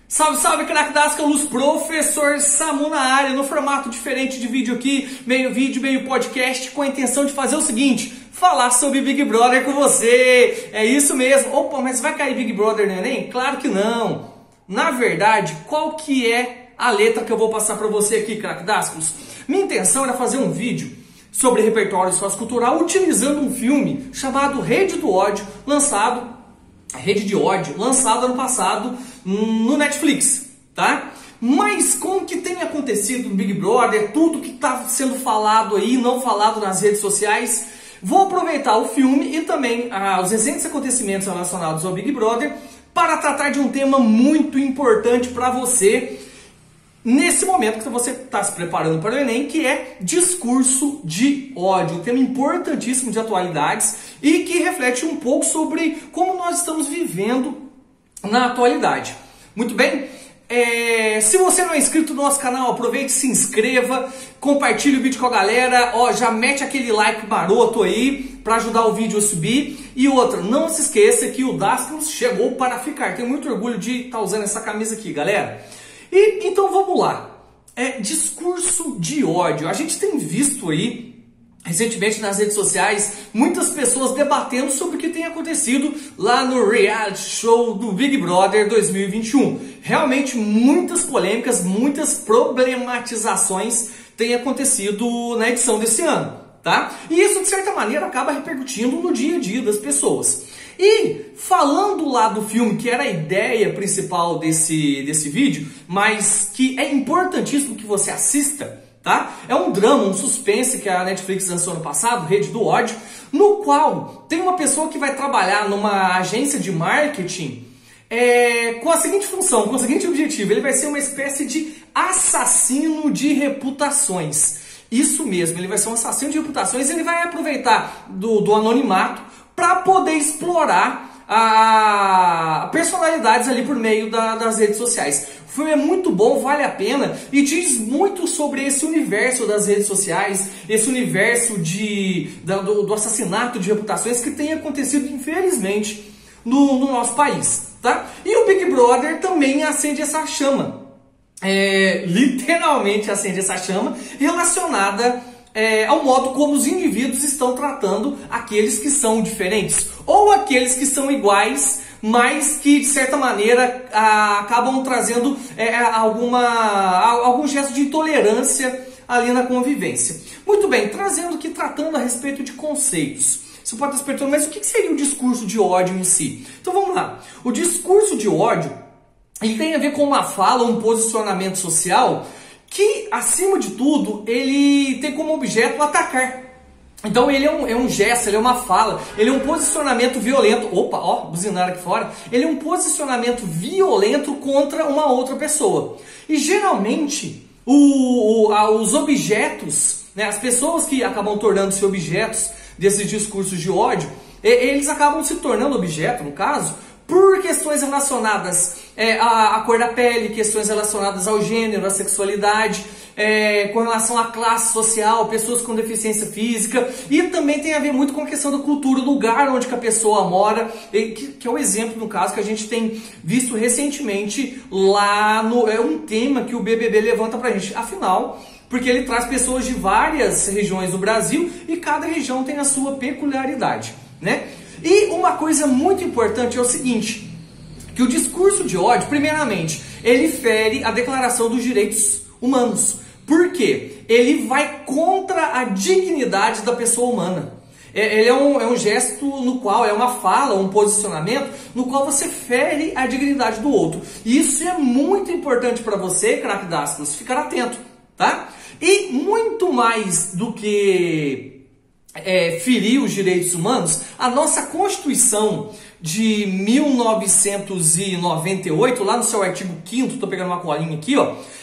Salve, salve, craque das Luz, professor Samu na área, no formato diferente de vídeo aqui, meio vídeo, meio podcast, com a intenção de fazer o seguinte, falar sobre Big Brother com você. É isso mesmo. Opa, mas vai cair Big Brother no Enem? Claro que não. Na verdade, qual que é a letra que eu vou passar para você aqui, craque das Luz? Minha intenção era fazer um vídeo sobre repertório sociocultural utilizando um filme chamado Rede de Ódio, lançado ano passado no Netflix, tá? Mas com o que tem acontecido no Big Brother, tudo que está sendo falado aí, não falado nas redes sociais, vou aproveitar o filme e também os recentes acontecimentos relacionados ao Big Brother para tratar de um tema muito importante para você nesse momento que você está se preparando para o Enem, que é discurso de ódio, um tema importantíssimo de atualidades e que reflete um pouco sobre como nós estamos vivendo na atualidade. Muito bem? Se você não é inscrito no nosso canal, aproveite, se inscreva, compartilhe o vídeo com a galera, já mete aquele like maroto aí para ajudar o vídeo a subir. E outra, não se esqueça que o Dasclos chegou para ficar. Tenho muito orgulho de estar usando essa camisa aqui, galera. E então vamos lá. Discurso de ódio. A gente tem visto aí recentemente nas redes sociais muitas pessoas debatendo sobre o que tem acontecido lá no reality show do Big Brother 2021. Realmente muitas polêmicas, muitas problematizações têm acontecido na edição desse ano, tá? E isso de certa maneira acaba repercutindo no dia a dia das pessoas. E falando lá do filme, que era a ideia principal desse vídeo, mas que é importantíssimo que você assista, tá? É um drama, um suspense que a Netflix lançou ano passado, Rede do Ódio, no qual tem uma pessoa que vai trabalhar numa agência de marketing com a seguinte função, com o seguinte objetivo: ele vai ser uma espécie de assassino de reputações. Isso mesmo, ele vai ser um assassino de reputações e ele vai aproveitar do anonimato para poder explorar personalidades ali por meio das redes sociais. O filme é muito bom, vale a pena e diz muito sobre esse universo das redes sociais, esse universo do assassinato de reputações que tem acontecido, infelizmente, no nosso país, tá? E o Big Brother também acende essa chama, literalmente acende essa chama relacionada ao modo como os indivíduos estão tratando aqueles que são diferentes ou aqueles que são iguais, mas que de certa maneira acabam trazendo algum gesto de intolerância ali na convivência. Muito bem, tratando a respeito de conceitos. Você pode estar se perguntando, mas o que seria o discurso de ódio em si? Então vamos lá. O discurso de ódio ele tem a ver com uma fala, um posicionamento social que, acima de tudo, ele tem como objeto atacar. Então ele é um gesto, ele é uma fala, ele é um posicionamento violento. Opa, buzinaram aqui fora. Ele é um posicionamento violento contra uma outra pessoa. E geralmente os objetos, né, as pessoas que acabam tornando-se objetos desses discursos de ódio, eles acabam se tornando objeto, no caso, por questões relacionadas à cor da pele, questões relacionadas ao gênero, à sexualidade, com relação à classe social, pessoas com deficiência física, e também tem a ver muito com a questão da cultura, do lugar onde que a pessoa mora, que é o exemplo, no caso, que a gente tem visto recentemente lá é um tema que o BBB levanta pra gente, afinal, porque ele traz pessoas de várias regiões do Brasil e cada região tem a sua peculiaridade, né? E uma coisa muito importante é o seguinte, que o discurso de ódio, primeiramente, ele fere a Declaração dos Direitos Humanos. Por quê? Ele vai contra a dignidade da pessoa humana. Ele é um gesto no qual, é uma fala, um posicionamento, no qual você fere a dignidade do outro. E isso é muito importante para você, craque Dasclos, ficar atento, tá? E muito mais do que ferir os direitos humanos, a nossa Constituição de 1998, lá no seu artigo 5º, estou pegando uma colinha aqui,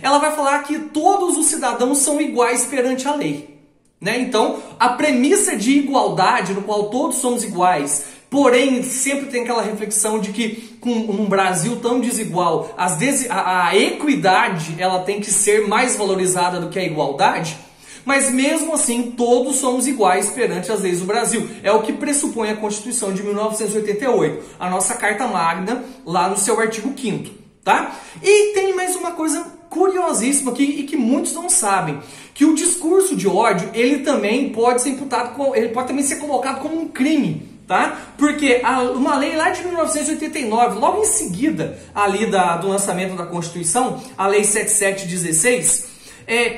ela vai falar que todos os cidadãos são iguais perante a lei, né? Então, a premissa de igualdade, no qual todos somos iguais, porém sempre tem aquela reflexão de que com um Brasil tão desigual, a equidade ela tem que ser mais valorizada do que a igualdade. Mas mesmo assim, todos somos iguais perante as leis do Brasil. É o que pressupõe a Constituição de 1988, a nossa Carta Magna, lá no seu artigo 5º. tá? E tem mais uma coisa curiosíssima aqui e que muitos não sabem, que o discurso de ódio, ele também pode ser imputado, ele pode também ser colocado como um crime, tá? Porque uma lei lá de 1989, logo em seguida ali do lançamento da Constituição, a Lei 7716,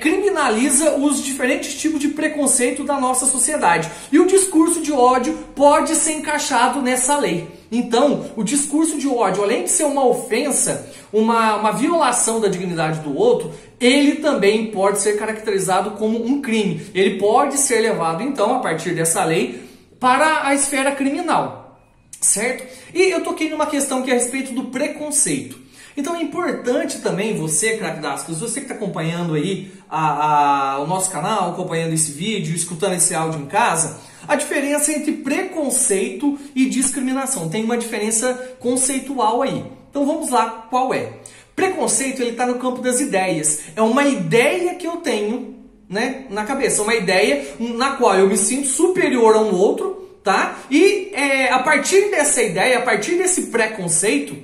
criminaliza os diferentes tipos de preconceito da nossa sociedade. E o discurso de ódio pode ser encaixado nessa lei. Então, o discurso de ódio, além de ser uma ofensa, uma violação da dignidade do outro, ele também pode ser caracterizado como um crime. Ele pode ser levado, então, a partir dessa lei, para a esfera criminal, certo? E eu toquei numa questão que é a respeito do preconceito. Então é importante também você, craque Dascas, você que está acompanhando aí o nosso canal, acompanhando esse vídeo, escutando esse áudio em casa, a diferença entre preconceito e discriminação. Tem uma diferença conceitual aí. Então vamos lá, qual é? Preconceito, ele está no campo das ideias. É uma ideia que eu tenho, né, na cabeça. Uma ideia na qual eu me sinto superior a um outro, tá? E a partir dessa ideia, a partir desse preconceito,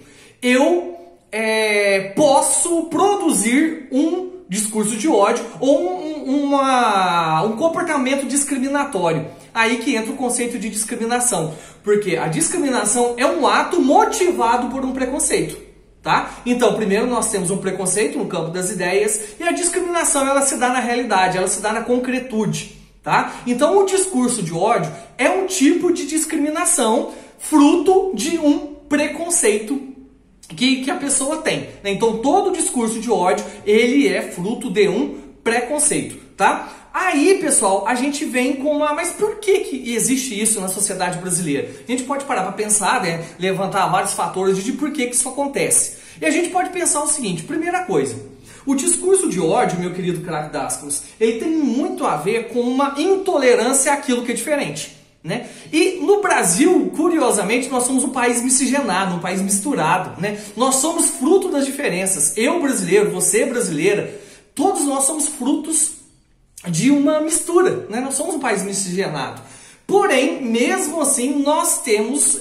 eu posso produzir um discurso de ódio ou um comportamento discriminatório. Aí que entra o conceito de discriminação, porque a discriminação é um ato motivado por um preconceito, tá? Então, primeiro nós temos um preconceito no campo das ideias e a discriminação ela se dá na realidade, ela se dá na concretude, tá? Então, o discurso de ódio é um tipo de discriminação fruto de um preconceito que a pessoa tem, né? Então todo discurso de ódio ele é fruto de um preconceito, tá? Aí, pessoal, a gente vem com mas por que existe isso na sociedade brasileira? A gente pode parar para pensar, né? Levantar vários fatores de por que isso acontece. E a gente pode pensar o seguinte, primeira coisa, o discurso de ódio, meu querido craque Dascos, ele tem muito a ver com uma intolerância àquilo que é diferente, né? E no Brasil, curiosamente, nós somos um país miscigenado, um país misturado, né? Nós somos fruto das diferenças. Eu brasileiro, você brasileira, todos nós somos frutos de uma mistura, né? Nós somos um país miscigenado. Porém, mesmo assim, nós temos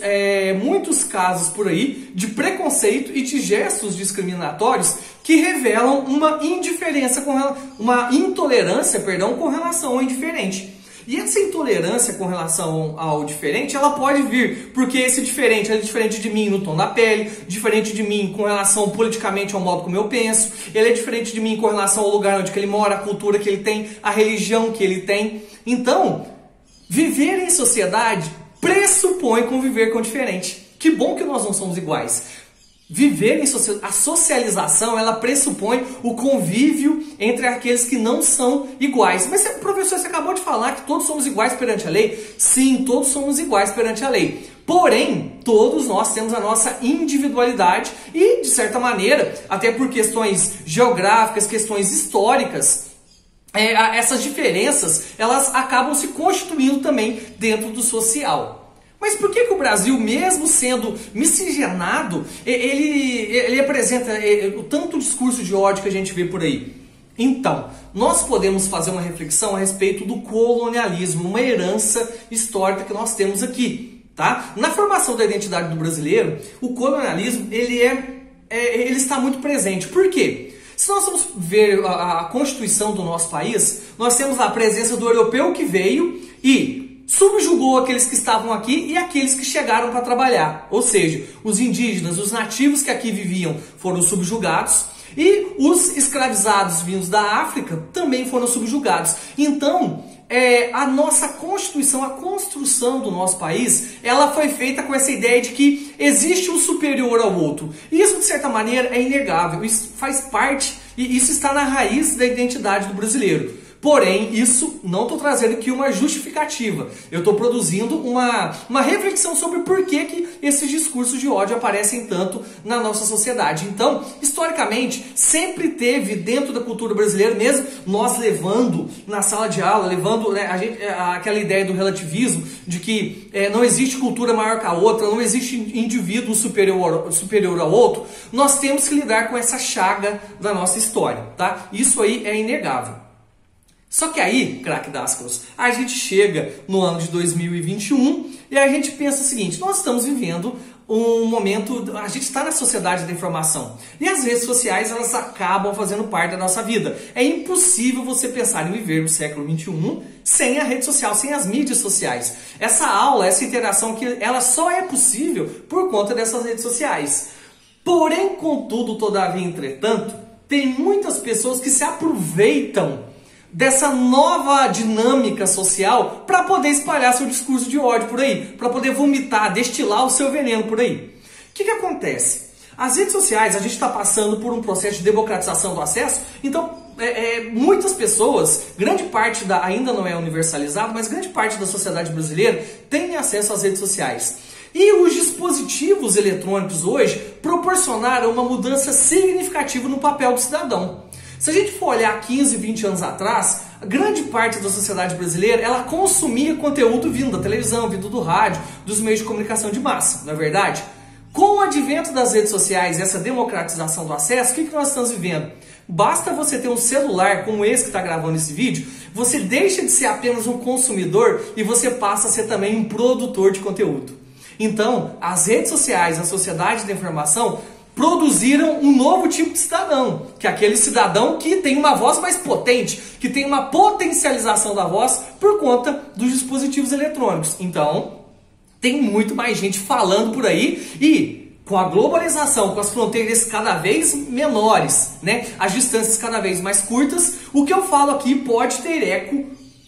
muitos casos por aí de preconceito e de gestos discriminatórios que revelam uma intolerância, com relação ao indiferente. E essa intolerância com relação ao diferente, ela pode vir porque esse diferente é diferente de mim no tom da pele, diferente de mim com relação politicamente ao modo como eu penso, ele é diferente de mim com relação ao lugar onde ele mora, a cultura que ele tem, a religião que ele tem. Então, viver em sociedade pressupõe conviver com o diferente. Que bom que nós não somos iguais. Viver em a socialização, ela pressupõe o convívio entre aqueles que não são iguais. Mas, professor, você acabou de falar que todos somos iguais perante a lei? Sim, todos somos iguais perante a lei. Porém, todos nós temos a nossa individualidade e, de certa maneira, até por questões geográficas, questões históricas, essas diferenças, elas acabam se constituindo também dentro do social. Mas por que o Brasil, mesmo sendo miscigenado, ele apresenta o tanto discurso de ódio que a gente vê por aí? Então, nós podemos fazer uma reflexão a respeito do colonialismo, uma herança histórica que nós temos aqui, tá? Na formação da identidade do brasileiro, o colonialismo ele está muito presente. Por quê? Se nós vamos ver a Constituição do nosso país, nós temos a presença do europeu que veio e subjugou aqueles que estavam aqui e aqueles que chegaram para trabalhar. Ou seja, os indígenas, os nativos que aqui viviam foram subjugados e os escravizados vindos da África também foram subjugados. Então, a nossa Constituição, a construção do nosso país, ela foi feita com essa ideia de que existe um superior ao outro. E isso, de certa maneira, é inegável. Isso faz parte e isso está na raiz da identidade do brasileiro. Porém, isso não estou trazendo aqui uma justificativa. Eu estou produzindo uma reflexão sobre por que esses discursos de ódio aparecem tanto na nossa sociedade. Então, historicamente, sempre teve dentro da cultura brasileira, mesmo nós levando na sala de aula, levando aquela ideia do relativismo, de que não existe cultura maior que a outra, não existe indivíduo superior ao outro, nós temos que lidar com essa chaga da nossa história, tá? Isso aí é inegável. Só que aí, craque Dascos, a gente chega no ano de 2021 e a gente pensa o seguinte, nós estamos vivendo um momento, a gente está na sociedade da informação e as redes sociais elas acabam fazendo parte da nossa vida. É impossível você pensar em viver no século XXI sem a rede social, sem as mídias sociais. Essa aula, essa interação que ela só é possível por conta dessas redes sociais. Porém, contudo, todavia, entretanto, tem muitas pessoas que se aproveitam dessa nova dinâmica social para poder espalhar seu discurso de ódio por aí, para poder vomitar, destilar o seu veneno por aí. O que acontece? As redes sociais, a gente está passando por um processo de democratização do acesso, então muitas pessoas, grande parte ainda não é universalizado, mas grande parte da sociedade brasileira tem acesso às redes sociais. E os dispositivos eletrônicos hoje proporcionaram uma mudança significativa no papel do cidadão. Se a gente for olhar 15, 20 anos atrás, a grande parte da sociedade brasileira ela consumia conteúdo vindo da televisão, vindo do rádio, dos meios de comunicação de massa, não é verdade? Com o advento das redes sociais e essa democratização do acesso, o que nós estamos vivendo? Basta você ter um celular como esse que está gravando esse vídeo, você deixa de ser apenas um consumidor e você passa a ser também um produtor de conteúdo. Então, as redes sociais, a sociedade da informação, produziram um novo tipo de cidadão, que é aquele cidadão que tem uma voz mais potente, que tem uma potencialização da voz por conta dos dispositivos eletrônicos. Então, tem muito mais gente falando por aí e com a globalização, com as fronteiras cada vez menores, né, as distâncias cada vez mais curtas, o que eu falo aqui pode ter eco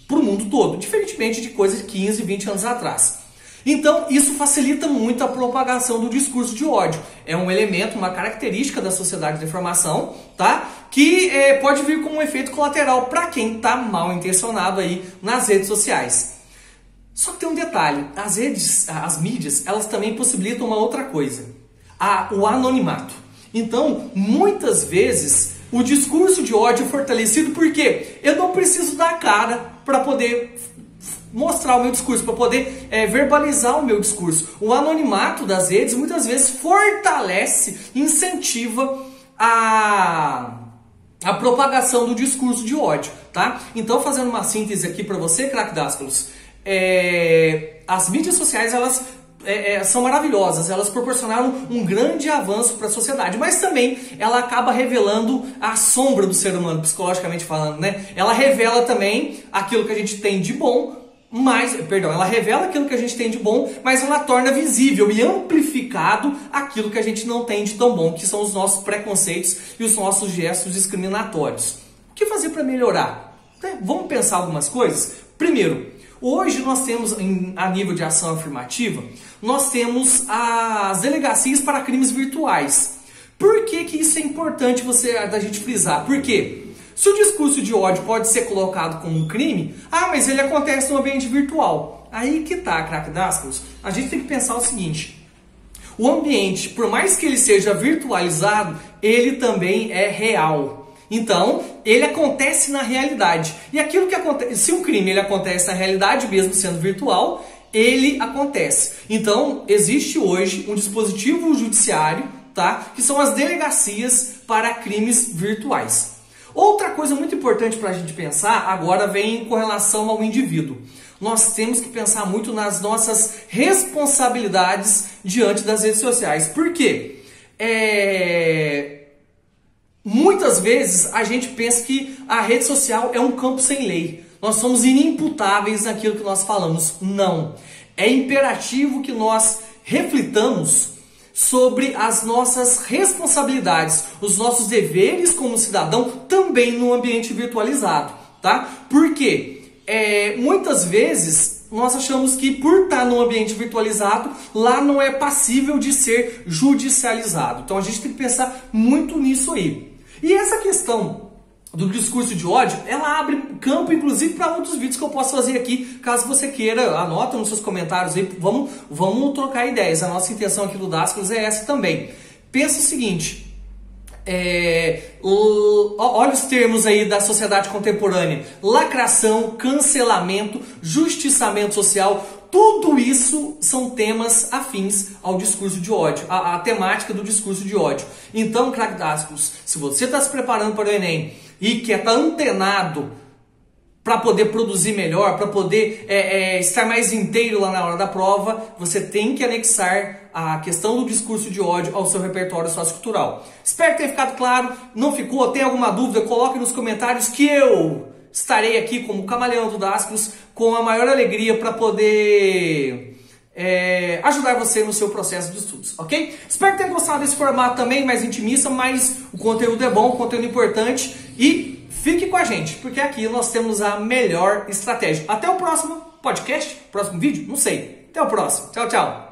para o mundo todo, diferentemente de coisas de 15, 20 anos atrás. Então, isso facilita muito a propagação do discurso de ódio. É um elemento, uma característica da sociedade da informação, tá? Que pode vir como um efeito colateral para quem está mal intencionado aí nas redes sociais. Só que tem um detalhe, as mídias, elas também possibilitam uma outra coisa, o anonimato. Então, muitas vezes, o discurso de ódio é fortalecido porque eu não preciso dar cara para poder mostrar o meu discurso, para poder verbalizar o meu discurso. O anonimato das redes muitas vezes fortalece, incentiva a propagação do discurso de ódio, tá? Então, fazendo uma síntese aqui para você, craque Dascalos, as mídias sociais, elas são maravilhosas, elas proporcionaram um grande avanço para a sociedade, mas também ela acaba revelando a sombra do ser humano, psicologicamente falando, né? Ela revela também aquilo que a gente tem de bom, ela revela aquilo que a gente tem de bom, mas ela torna visível e amplificado aquilo que a gente não tem de tão bom, que são os nossos preconceitos e os nossos gestos discriminatórios. O que fazer para melhorar? Vamos pensar algumas coisas? Primeiro, hoje nós temos, a nível de ação afirmativa, nós temos as delegacias para crimes virtuais. Por que isso é importante da gente frisar? Por quê? Se o discurso de ódio pode ser colocado como um crime, mas ele acontece no ambiente virtual. Aí que tá, craque Dascalos. A gente tem que pensar o seguinte: o ambiente, por mais que ele seja virtualizado, ele também é real. Então, ele acontece na realidade. E aquilo que acontece, se um crime ele acontece na realidade, mesmo sendo virtual, ele acontece. Então, existe hoje um dispositivo judiciário, tá? Que são as delegacias para crimes virtuais. Outra coisa muito importante para a gente pensar agora vem com relação ao indivíduo. Nós temos que pensar muito nas nossas responsabilidades diante das redes sociais. Por quê? Muitas vezes a gente pensa que a rede social é um campo sem lei. Nós somos inimputáveis naquilo que nós falamos. Não. É imperativo que nós reflitamos sobre as nossas responsabilidades, os nossos deveres como cidadão também no ambiente virtualizado, tá? Por quê? Muitas vezes nós achamos que por estar no ambiente virtualizado, lá não é passível de ser judicializado. Então a gente tem que pensar muito nisso aí. E essa questão do discurso de ódio, ela abre campo, inclusive, para outros vídeos que eu posso fazer aqui, caso você queira, anota nos seus comentários aí, vamos trocar ideias. A nossa intenção aqui do Dascalos é essa também. Pensa o seguinte, olha os termos aí da sociedade contemporânea: lacração, cancelamento, justiçamento social. Tudo isso são temas afins ao discurso de ódio, a temática do discurso de ódio. Então, craque Dascalos, se você está se preparando para o Enem e quer estar antenado para poder produzir melhor, para poder estar mais inteiro lá na hora da prova, você tem que anexar a questão do discurso de ódio ao seu repertório sociocultural. Espero que tenha ficado claro. Não ficou? Tem alguma dúvida? Coloque nos comentários que eu estarei aqui como camaleão do Dasclos com a maior alegria para poder ajudar você no seu processo de estudos, ok? Espero que tenha gostado desse formato também, mais intimista, mas o conteúdo é bom, o conteúdo é importante e fique com a gente, porque aqui nós temos a melhor estratégia. Até o próximo podcast, próximo vídeo, não sei. Até o próximo. Tchau, tchau.